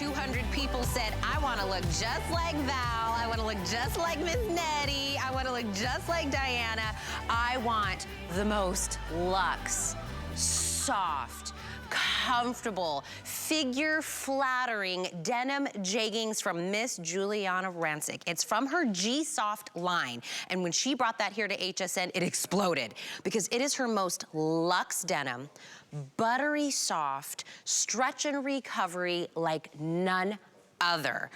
200 people said, I want to look just like Val. I want to look just like Miss Nettie. I want to look just like Diana. I want the most luxe, soft, comfortable, figure-flattering denim jeggings from Miss Giuliana GSoft. It's from her GSoft line. And when she brought that here to HSN, it exploded because it is her most luxe denim, buttery soft, stretch and recovery like none other.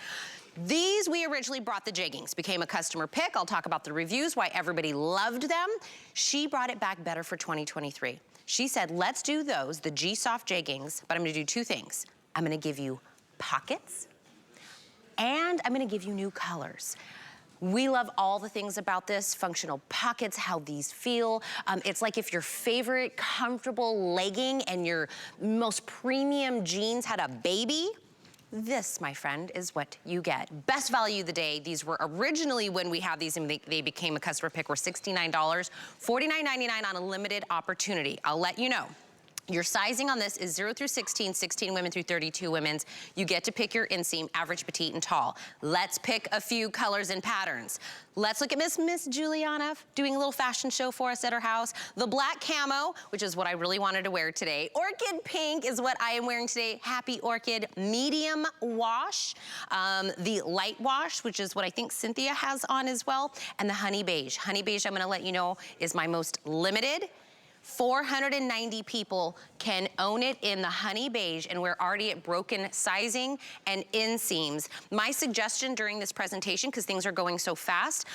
These, we originally brought the jeggings, became a customer pick. I'll talk about the reviews, why everybody loved them. She brought it back better for 2023. She said, let's do those, the GSoft jeggings, but I'm gonna do two things. I'm gonna give you pockets, and I'm gonna give you new colors. We love all the things about this, functional pockets, how these feel. It's like if your favorite comfortable legging and your most premium jeans had a baby, this, my friend, is what you get. Best value of the day. These were originally, when we had these and they became a customer pick, were $69, $49.99 on a limited opportunity. I'll let you know. Your sizing on this is 0 through 16, 16 women through 32 women's. You get to pick your inseam, average, petite, and tall. Let's pick a few colors and patterns. Let's look at Miss Giuliana doing a little fashion show for us at her house. The black camo, which is what I really wanted to wear today. Orchid pink is what I am wearing today. Happy orchid medium wash. The light wash, which is what I think Cynthia has on as well. And the honey beige. Honey beige, I'm gonna let you know, is my most limited. 490 people can own it in the honey beige, and we're already at broken sizing and inseams. My suggestion during this presentation, because things are going so fast,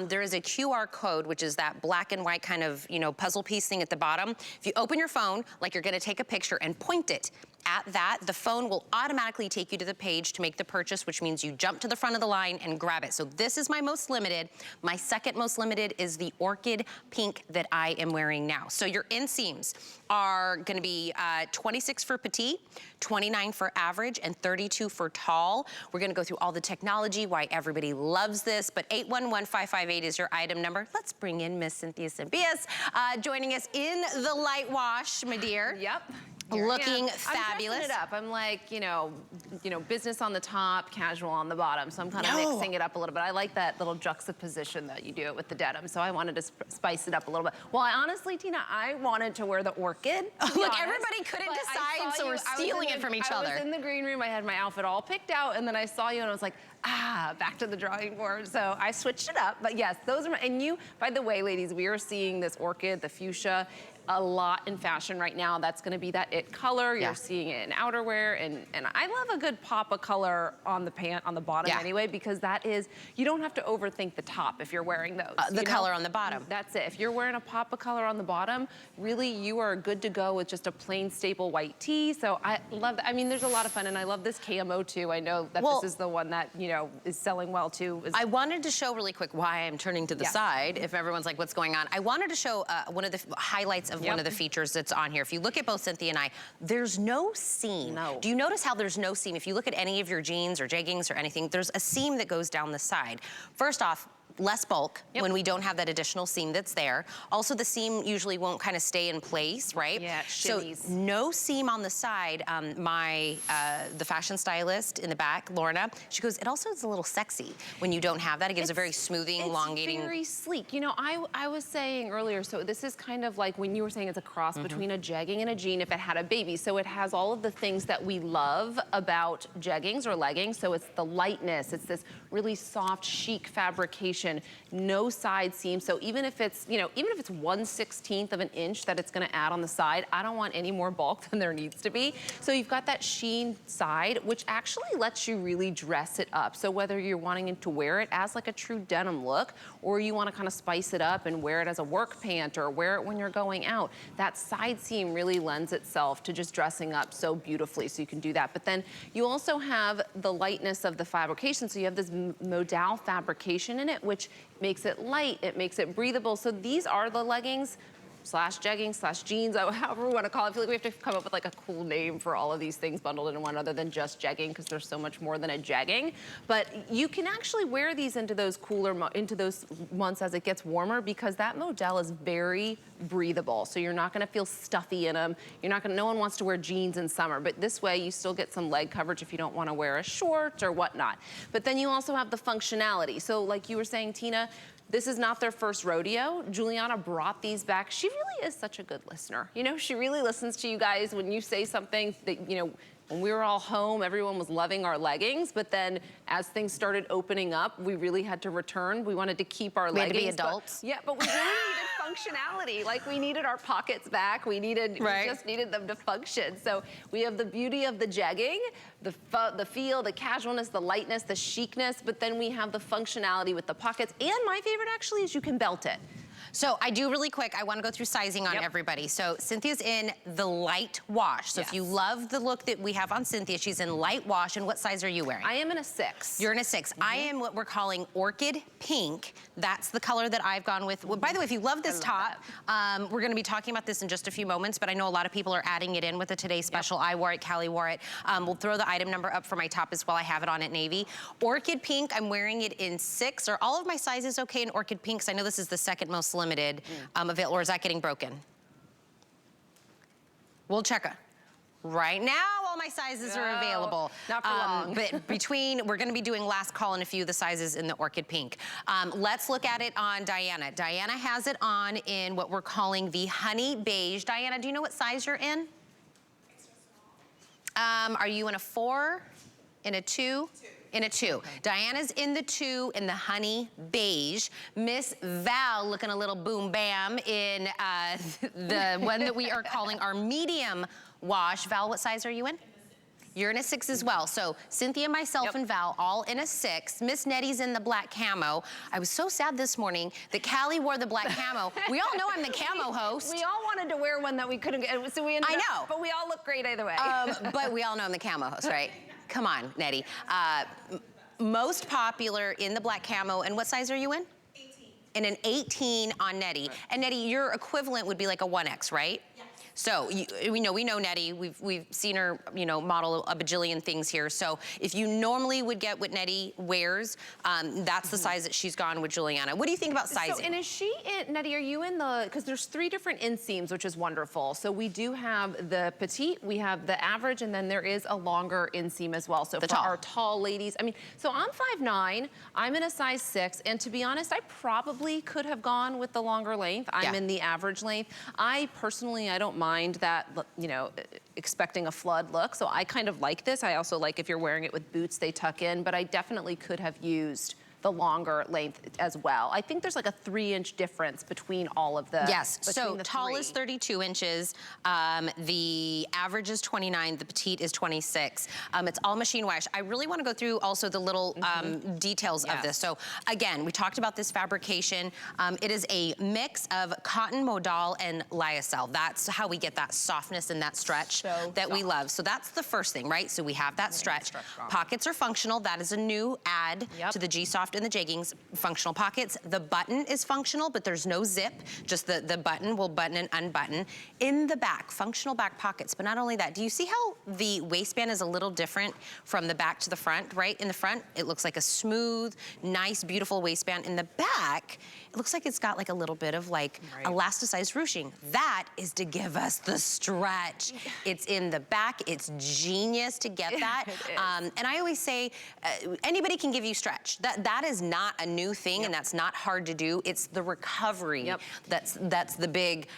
there is a QR code, which is that black and white kind of, you know, puzzle piece thing at the bottom. If you open your phone, like you're gonna take a picture and point it at that, the phone will automatically take you to the page to make the purchase, which means you jump to the front of the line and grab it. So this is my most limited. My second most limited is the orchid pink that I am wearing now. So your inseams are gonna be 26 for petite, 29 for average, and 32 for tall. We're gonna go through all the technology, why everybody loves this, but 811558 is your item number. Let's bring in Miss Cynthia Simbias, joining us in the light wash, my dear. Yep. Looking fabulous. I'm dressing it up. I'm like, you know, business on the top, casual on the bottom. So I'm kind of mixing it up a little bit. I like that little juxtaposition that you do it with the denim. So I wanted to spice it up a little bit. Well, honestly, Tina, I wanted to wear the orchid. Look, everybody couldn't decide, so we're stealing it from each other. I was in the green room. I had my outfit all picked out, and then I saw you, and I was like, back to the drawing board. So I switched it up. But yes, those are, and you, by the way, ladies, we are seeing this orchid, the fuchsia, a lot in fashion right now. That's gonna be that it color. You're seeing it in outerwear, and I love a good pop of color on the pant, on the bottom anyway, because that is, you don't have to overthink the top if you're wearing those. The color on the bottom. That's it. If you're wearing a pop of color on the bottom, really you are good to go with just a plain staple white tee. So I love that. I mean, there's a lot of fun, and I love this camo too. I know that this is the one that, you know, is selling well too. I wanted to show really quick why I'm turning to the side, if everyone's like, what's going on? I wanted to show one of the highlights of one of the features that's on here. If you look at both Cynthia and I, there's no seam. No. Do you notice how there's no seam? If you look at any of your jeans or jeggings or anything, there's a seam that goes down the side. First off, less bulk when we don't have that additional seam that's there. Also, the seam usually won't kind of stay in place, right? Yeah, it shimmies. So no seam on the side. The fashion stylist in the back, Lorna, she goes, it also is a little sexy when you don't have that. It gives a very smoothing, elongating. It's very sleek. You know, I was saying earlier, so this is kind of like when you were saying it's a cross between a jegging and a jean if it had a baby. So it has all of the things that we love about jeggings or leggings. So it's the lightness, it's this really soft, chic fabrication, no side seam. So even if it's, you know, even if it's 1/16 of an inch that it's gonna add on the side, I don't want any more bulk than there needs to be. So you've got that sheen side, which actually lets you really dress it up. So whether you're wanting to wear it as like a true denim look, or you wanna kind of spice it up and wear it as a work pant or wear it when you're going out, that side seam really lends itself to just dressing up so beautifully, so you can do that. But then you also have the lightness of the fabrication. So you have this modal fabrication in it, which makes it light, it makes it breathable. So these are the leggings slash jeggings slash jeans, however we want to call it. I feel like we have to come up with like a cool name for all of these things bundled in one other than just jegging, because there's so much more than a jegging. But you can actually wear these into those into those months as it gets warmer, because that modal is very breathable. So you're not going to feel stuffy in them. You're not going to, no one wants to wear jeans in summer, but this way you still get some leg coverage if you don't want to wear a short or whatnot. But then you also have the functionality. So like you were saying, Tina, this is not their first rodeo. Giuliana brought these back. She really is such a good listener. You know, she really listens to you guys when you say something that, you know, when we were all home, everyone was loving our leggings, but then as things started opening up, we really had to return. We wanted to keep our leggings. We had to be adults. But we really needed functionality. Like, we needed our pockets back. We just needed them to function. So we have the beauty of the jegging, the feel, the casualness, the lightness, the chicness, but then we have the functionality with the pockets. And my favorite actually is you can belt it. So I do really quick, I want to go through sizing on everybody. So Cynthia's in the light wash. So if you love the look that we have on Cynthia, she's in light wash. And what size are you wearing? I am in a 6. You're in a 6. I am what we're calling orchid pink. That's the color that I've gone with. Well, by the way, if you love this top, we're going to be talking about this in just a few moments, but I know a lot of people are adding it in with the Today Special. I wore it, Callie wore it. We'll throw the item number up for my top as well. I have it on at navy. Orchid pink, I'm wearing it in 6. Are all of my sizes okay in orchid pink? Because I know this is the second most limited. Available, or is that getting broken? We'll check it. Right now, all my sizes are available. Not for long. But between, we're gonna be doing last call on a few of the sizes in the orchid pink. Let's look at it on Diana. Diana has it on in what we're calling the honey beige. Diana, do you know what size you're in? Extra small. Are you in a 4, in a 2? In a 2. Okay. Diana's in the 2 in the honey beige. Miss Val looking a little boom bam in the one that we are calling our medium wash. Val, what size are you in? You're in a 6 as well. So Cynthia, myself, and Val all in a 6. Miss Nettie's in the black camo. I was so sad this morning that Callie wore the black camo. We all know I'm the camo host. We all wanted to wear one that we couldn't get, so we ended up, but we all look great either way. But we all know I'm the camo host, right? Come on, Nettie. Most popular in the black camo, and what size are you in? 18. In an 18 on Nettie. Right. And Nettie, your equivalent would be like a 1X, right? Yes. So we know Nettie. We've seen her, you know, model a bajillion things here. So if you normally would get what Nettie wears, that's the size that she's gone with Giuliana. What do you think about sizing? So, and is she in, Nettie, are you in the, because there's 3 different inseams, which is wonderful. So we do have the petite, we have the average, and then there is a longer inseam as well. So for our tall ladies, I mean, so I'm 5'9", I'm in a size 6, and to be honest, I probably could have gone with the longer length. I'm in the average length. I personally don't mind that, you know, expecting a flood look. So I kind of like this. I also like if you're wearing it with boots, they tuck in, but I definitely could have used the longer length as well. I think there's like a 3-inch difference between all of the. Yes, so tall is 32 inches, the average is 29, the petite is 26. It's all machine wash. I really wanna go through also the little details of this. So again, we talked about this fabrication. It is a mix of cotton modal and lyocell. That's how we get that softness and that stretch that we love. So that's the first thing, right? So we have that stretch. Pockets are functional. That is a new add to the GSoft and the jeggings, functional pockets. The button is functional, but there's no zip. Just the button will button and unbutton. In the back, functional back pockets. But not only that, do you see how the waistband is a little different from the back to the front, right? In the front, it looks like a smooth, nice, beautiful waistband. In the back, it looks like it's got like a little bit of like elasticized ruching. That is to give us the stretch. It's in the back. It's genius to get that. And I always say, anybody can give you stretch. That is not a new thing, and that's not hard to do. It's the recovery that's the big,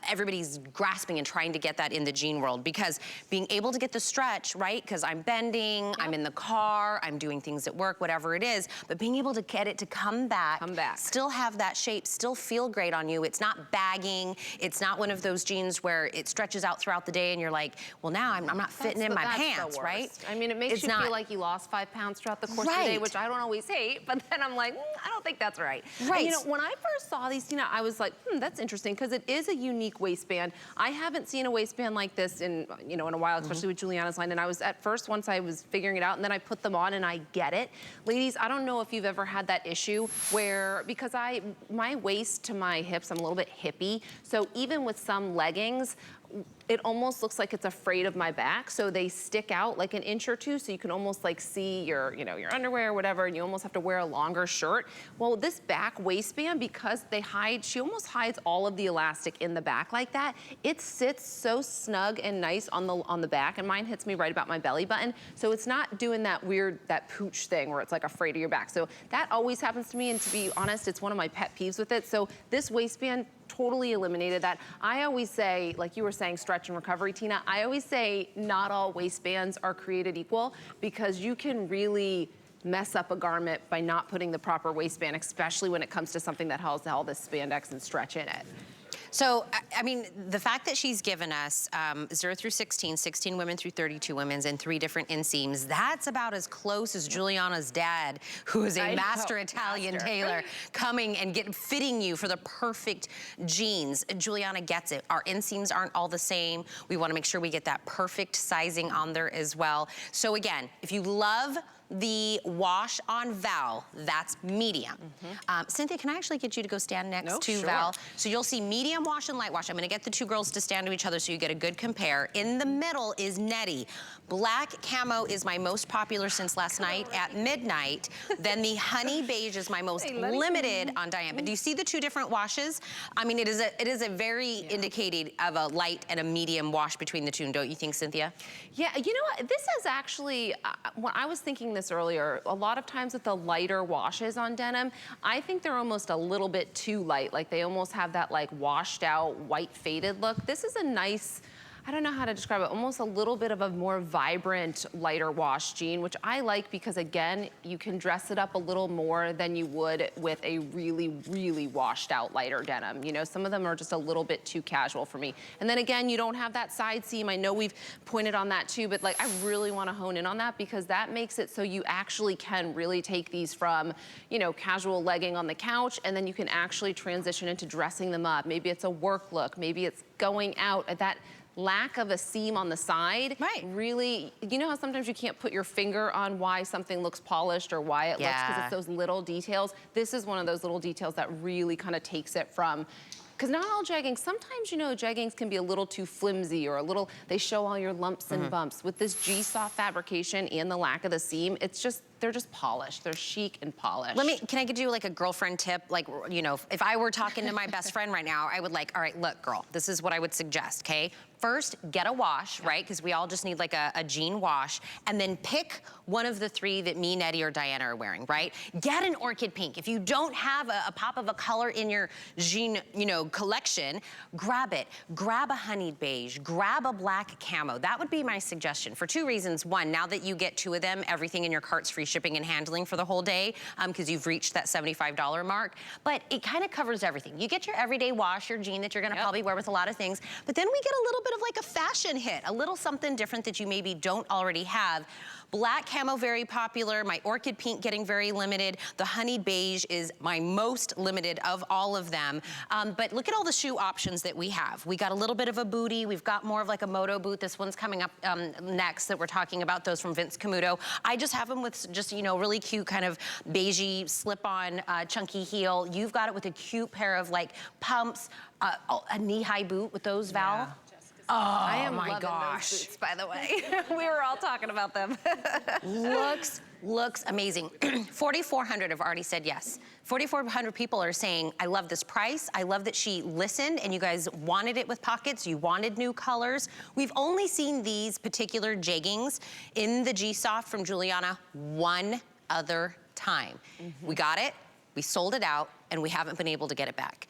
everybody's grasping and trying to get that in the jean world, because being able to get the stretch, right? Because I'm bending, I'm in the car, I'm doing things at work, whatever it is, but being able to get it to come back, still have that shape, still feel great on you. It's not bagging. It's not one of those jeans where it stretches out throughout the day and you're like, well, now I'm not fitting in my pants, right? I mean, it makes you feel like you lost 5 pounds throughout the course of the day, which I don't always hate. great, but then I'm like, I don't think that's right. Right. And, you know, when I first saw these, Tina, I was like, that's interesting, because it is a unique waistband. I haven't seen a waistband like this in, you know, in a while, especially with Giuliana's line. And I was at first, once I was figuring it out, and then I put them on and I get it. Ladies, I don't know if you've ever had that issue where, because my waist to my hips, I'm a little bit hippie. So even with some leggings, it almost looks like it's afraid of my back, so they stick out like an inch or two, so you can almost like see your, you know, your underwear or whatever, and you almost have to wear a longer shirt. Well, this back waistband, because she almost hides all of the elastic in the back like that, it sits so snug and nice on the back, and mine hits me right about my belly button, so it's not doing that weird, that pooch thing where it's like afraid of your back. So that always happens to me, and to be honest, it's one of my pet peeves with it. So this waistband totally eliminated that. I always say, like you were saying, stretch and recovery, Tina, I always say not all waistbands are created equal, because you can really mess up a garment by not putting the proper waistband, especially when it comes to something that has all this spandex and stretch in it. So, I mean, the fact that she's given us 0 through 16, 16 women through 32 women's, and 3 different inseams, that's about as close as Giuliana's dad, who is a master Italian tailor, coming and fitting you for the perfect jeans. Giuliana gets it. Our inseams aren't all the same. We want to make sure we get that perfect sizing on there as well. So again, if you love the wash on Val, that's medium. Cynthia, can I actually get you to go stand next to Val? So you'll see medium wash and light wash. I'm gonna get the 2 girls to stand to each other so you get a good compare. In the middle is Nettie. Black camo is my most popular since last night at midnight. Then the honey beige is my most limited on Diane. But do you see the 2 different washes? I mean, it is a very indicated of a light and a medium wash between the 2, don't you think, Cynthia? Yeah, you know what? This is actually, when I was thinking this earlier, a lot of times with the lighter washes on denim, I think they're almost a little bit too light. Like they almost have that like washed out, white faded look. This is a nice, I don't know how to describe it, almost a little bit of a more vibrant, lighter wash jean, which I like because, again, you can dress it up a little more than you would with a really, really washed out lighter denim. You know, some of them are just a little bit too casual for me. And then again, you don't have that side seam. I know we've pointed on that too, but like I really want to hone in on that because that makes it so you actually can really take these from, you know, casual legging on the couch, and then you can actually transition into dressing them up. Maybe it's a work look, maybe it's going out at that lack of a seam on the side, really, you know how sometimes you can't put your finger on why something looks polished or why it looks, because it's those little details. This is one of those little details that really kind of takes it from, because not all jeggings, sometimes, you know, jeggings can be a little too flimsy or a little, they show all your lumps and bumps. With this G-Soft fabrication and the lack of the seam, it's just, they're just polished. They're chic and polished. Can I give you like a girlfriend tip? Like, you know, if I were talking to my best friend right now, I would like, all right, look, girl, this is what I would suggest, okay? First, get a wash, right? Because we all just need like a jean wash, and then pick one of the 3 that me, Nettie, or Diana are wearing, right? Get an orchid pink. If you don't have a pop of a color in your jean, you know, collection, grab it. Grab a honeyed beige, grab a black camo. That would be my suggestion for 2 reasons. One, now that you get 2 of them, everything in your cart's free shipping and handling for the whole day, because you've reached that $75 mark. But it kind of covers everything. You get your everyday wash, your jean that you're gonna probably wear with a lot of things, but then we get a little bit of like a fashion hit, a little something different that you maybe don't already have. Black camo, very popular. My orchid pink getting very limited. The honeyed beige is my most limited of all of them. But look at all the shoe options that we have. We got a little bit of a booty. We've got more of like a moto boot. This one's coming up next that we're talking about, those from Vince Camuto. I just have them with just, you know, really cute kind of beigey slip-on chunky heel. You've got it with a cute pair of like pumps, a knee-high boot with those, Val. Oh, I am my loving gosh. those boots, by the way. We were all talking about them. Looks amazing. 4,400 have already said yes. 4,400 people are saying, I love this price. I love that she listened and you guys wanted it with pockets. You wanted new colors. We've only seen these particular jeggings in the G-Soft from Giuliana one other time. We got it. We sold it out, and we haven't been able to get it back.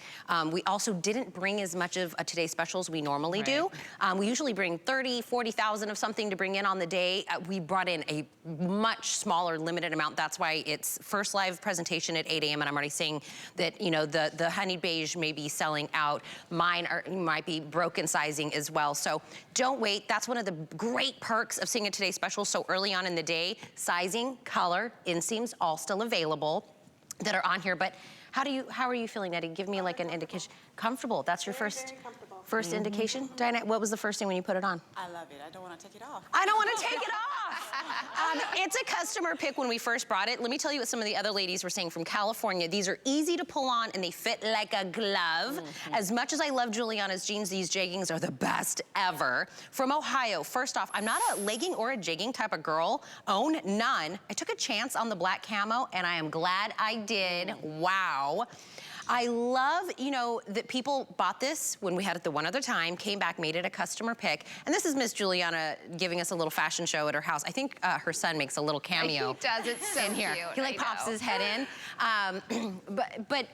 We also didn't bring as much of a Today Special as we normally do. We usually bring 30, 40,000 of something to bring in on the day. We brought in a much smaller, limited amount. That's why it's first live presentation at 8 a.m. and I'm already saying that, you know, the honey beige may be selling out. Mine might be broken sizing as well. So don't wait. That's one of the great perks of seeing a Today Special so early on in the day. Sizing, color, inseams, all still available that are on here. But how are you feeling, Nettie? Give me like an indication. Comfortable. That's your first indication. Diana, what was the first thing when you put it on? I love it. I don't want to take it off. I don't want to take it off. It's a customer pick when we first brought it. Let me tell you what some of the other ladies were saying from California. These are easy to pull on and they fit like a glove. As much as I love Giuliana's jeans, these jeggings are the best ever. From Ohio, first off, I'm not a legging or a jegging type of girl. Own none. I took a chance on the black camo and I am glad I did. Wow. I love, you know, that people bought this when we had it the one other time, came back, made it a customer pick. And this is Miss Giuliana giving us a little fashion show at her house. I think her son makes a little cameo. He does, it's so in here. cute. He like pops his head in. But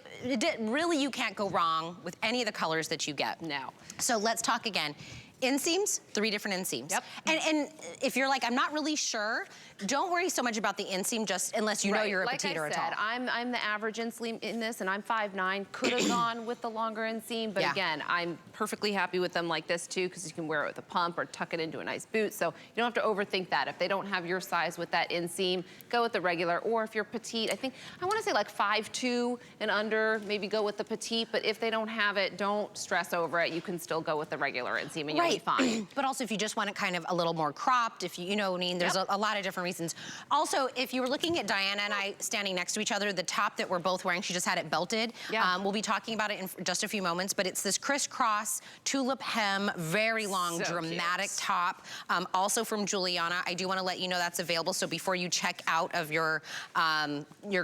really you can't go wrong with any of the colors that you get. No. So let's talk again. Inseams, 3 different inseams. Yep. And if you're like, I'm not really sure, don't worry so much about the inseam just unless you know you're a petite or a tall. Like I said, I'm the average inseam in this and I'm 5'9". Could have gone with the longer inseam, but again, I'm perfectly happy with them like this too because you can wear it with a pump or tuck it into a nice boot. So you don't have to overthink that. If they don't have your size with that inseam, go with the regular. Or if you're petite, I want to say like 5'2" and under, maybe go with the petite. But if they don't have it, don't stress over it. You can still go with the regular inseam and you'll be fine. But also if you just want it kind of a little more cropped, if you know what I mean, there's a lot of different reasons. Also, if you were looking at Diana and I standing next to each other, the top that we're both wearing, she just had it belted. We'll be talking about it in just a few moments, but it's this crisscross tulip hem, very long, dramatic top. Also from Giuliana. I do want to let you know that's available. So before you check out of your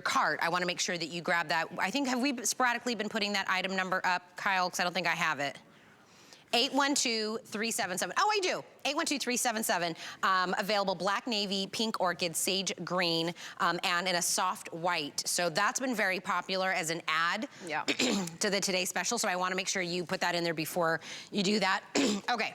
cart, I want to make sure that you grab that. I think, have we sporadically been putting that item number up, Kyle? Because I don't think I have it. 812-377. Oh, I do. 812-377. Available black navy, pink orchid, sage green, and in a soft white. So that's been very popular as an ad to the Today Special. So I want to make sure you put that in there before you do that. Okay.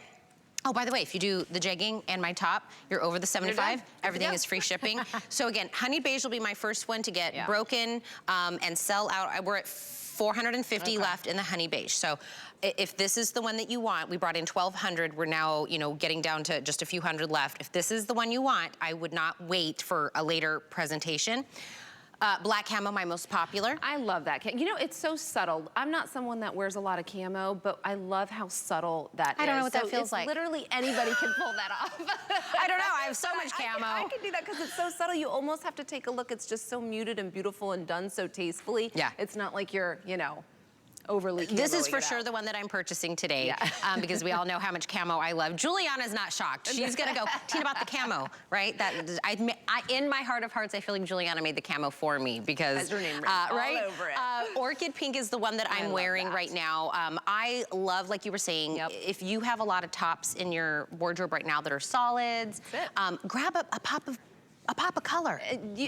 Oh, by the way, if you do the jegging and my top, you're over the 75. Everything is free shipping. So again, honey beige will be my first one to get broken and sell out. We're at 450 left in the honey beige. So if this is the one that you want, we brought in 1,200. We're now, you know, getting down to just a few hundred left. If this is the one you want, I would not wait for a later presentation. Black camo, my most popular. I love that. You know, it's so subtle. I'm not someone that wears a lot of camo, but I love how subtle that is. I don't know what that feels like. Literally anybody can pull that off. I don't know. I have so much camo. I can do that because it's so subtle. You almost have to take a look. It's just so muted and beautiful and done so tastefully. Yeah. It's not like you're, you know, overly This is for sure the one that I'm purchasing today because we all know how much camo I love. Giuliana's not shocked. She's gonna go, Tina, about the camo, right? That in my heart of hearts, I feel like Giuliana made the camo for me because has her name all over it. Orchid pink is the one that I'm wearing right now. I love, like you were saying, if you have a lot of tops in your wardrobe right now that are solids, grab a pop of color.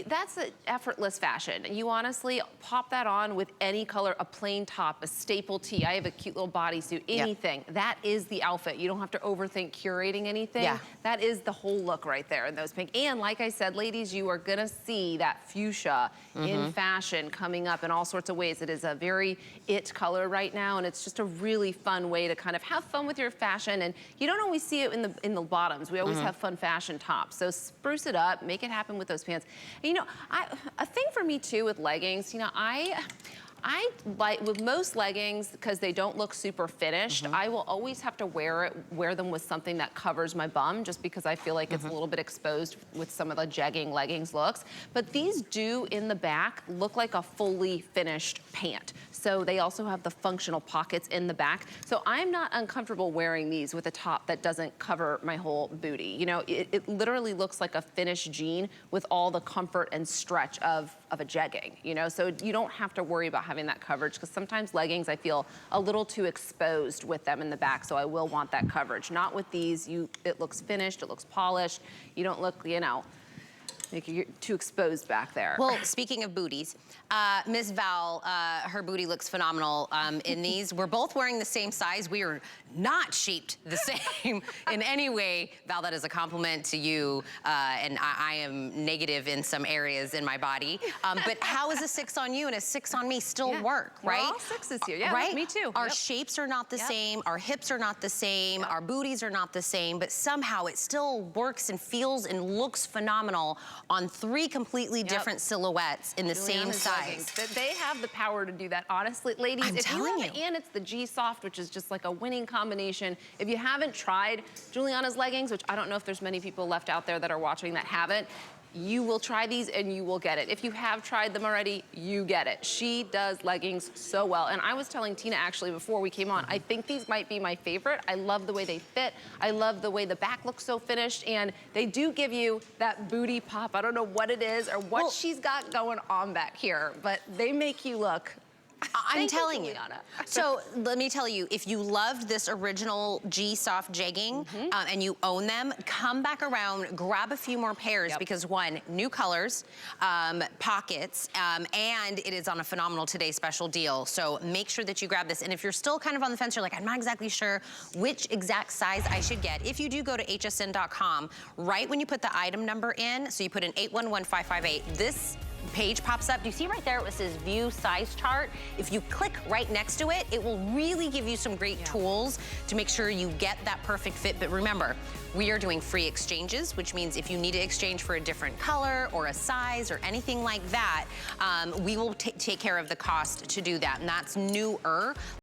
That's an effortless fashion. You honestly pop that on with any color, a plain top, a staple tee. I have a cute little bodysuit, anything. That is the outfit. You don't have to overthink curating anything. That is the whole look right there in those pink. And like I said, ladies, you are gonna see that fuchsia in fashion coming up in all sorts of ways. It is a very it color right now, and it's just a really fun way to kind of have fun with your fashion. And you don't always see it in the bottoms. We always have fun fashion tops. So spruce it up, make it happen with those pants. And, you know, a thing for me too with leggings, you know, I like with most leggings, because they don't look super finished, I will always have to wear them with something that covers my bum, just because I feel like it's a little bit exposed with some of the jegging leggings looks. But these do in the back look like a fully finished pant. So they also have the functional pockets in the back. So I'm not uncomfortable wearing these with a top that doesn't cover my whole booty. You know, it literally looks like a finished jean with all the comfort and stretch of a jegging, you know? So you don't have to worry about having that coverage, because sometimes leggings I feel a little too exposed with them in the back, so I will want that coverage. Not with these. It looks finished, it looks polished. You don't look, you know, You're too exposed back there. Well, speaking of booties, Miss Val, her booty looks phenomenal in these. We're both wearing the same size. We are not shaped the same in any way. Val, that is a compliment to you, and I am negative in some areas in my body. But how is a 6 on you and a 6 on me still work, right? We're all 6s here, yeah, right? me too. Our shapes are not the same, our hips are not the same, our booties are not the same, but somehow it still works and feels and looks phenomenal on 3 completely different silhouettes in the Giuliana same size. Jeggings. They have the power to do that. Honestly, ladies, I'm if telling you have, you. and it's the G-Soft, which is just like a winning combination. If you haven't tried Giuliana's leggings, which I don't know if there's many people left out there that are watching that haven't, you will try these and you will get it. If you have tried them already, you get it. She does leggings so well. And I was telling Tina actually before we came on, I think these might be my favorite. I love the way they fit. I love the way the back looks so finished. And they do give you that booty pop. I don't know what it is or what she's got going on back here, but they make you look. I'm telling you. Giuliana. So let me tell you, if you loved this original GSoft jegging and you own them, come back around, grab a few more pairs because one, new colors, pockets, and it is on a phenomenal Today special deal. So make sure that you grab this. And if you're still kind of on the fence, you're like, I'm not exactly sure which exact size I should get. If you do go to hsn.com, right when you put the item number in, so you put in 811558, this page pops up. Do you see right there it says view size chart? If you click right next to it, it will really give you some great tools to make sure you get that perfect fit. But remember, we are doing free exchanges, which means if you need to exchange for a different color or a size or anything like that, we will take care of the cost to do that. And that's newer.